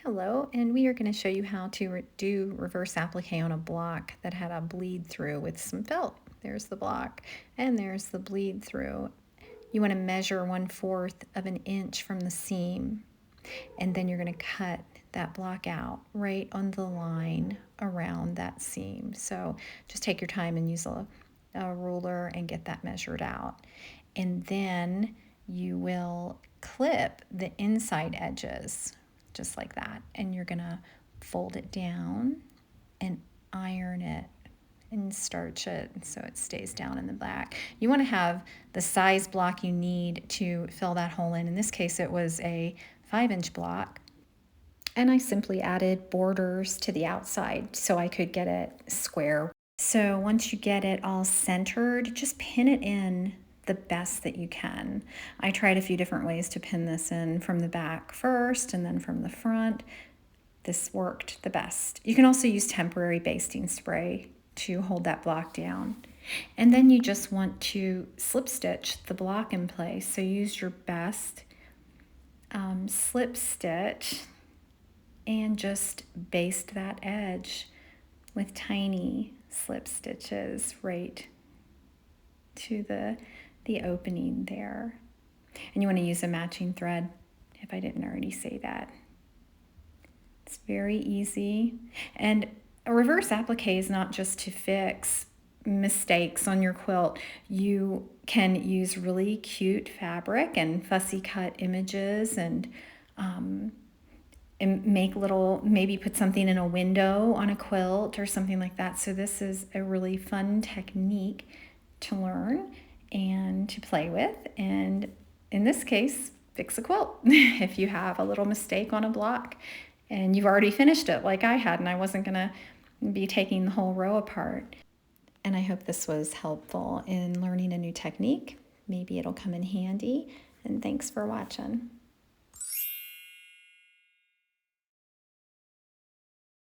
Hello, and we are going to show you how to do reverse applique on a block that had a bleed through with some felt. There's the block, and there's the bleed through. You want to measure 1/4 of an inch from the seam, and then you're going to cut that block out right on the line around that seam. So just take your time and use a ruler and get that measured out. And then you will clip the inside edges just like that. And you're gonna fold it down and iron it and starch it so it stays down in the back. You want to have the size block you need to fill that hole in. In this case, it was a 5-inch block. And I simply added borders to the outside so I could get it square. So once you get it all centered, just pin it in the best that you can. I tried a few different ways to pin this in, from the back first and then from the front. This worked the best. You can also use temporary basting spray to hold that block down. And then you just want to slip stitch the block in place. So use your best slip stitch and just baste that edge with tiny slip stitches right to the opening there. And you want to use a matching thread, if I didn't already say that. It's very easy. And a reverse applique is not just to fix mistakes on your quilt. You can use really cute fabric and fussy cut images and make little, maybe put something in a window on a quilt or something like that. So this is a really fun technique to learn and to play with, and in this case, fix a quilt if you have a little mistake on a block and you've already finished it like I had, and I wasn't gonna be taking the whole row apart. And I hope this was helpful in learning a new technique. Maybe it'll come in handy, and thanks for watching.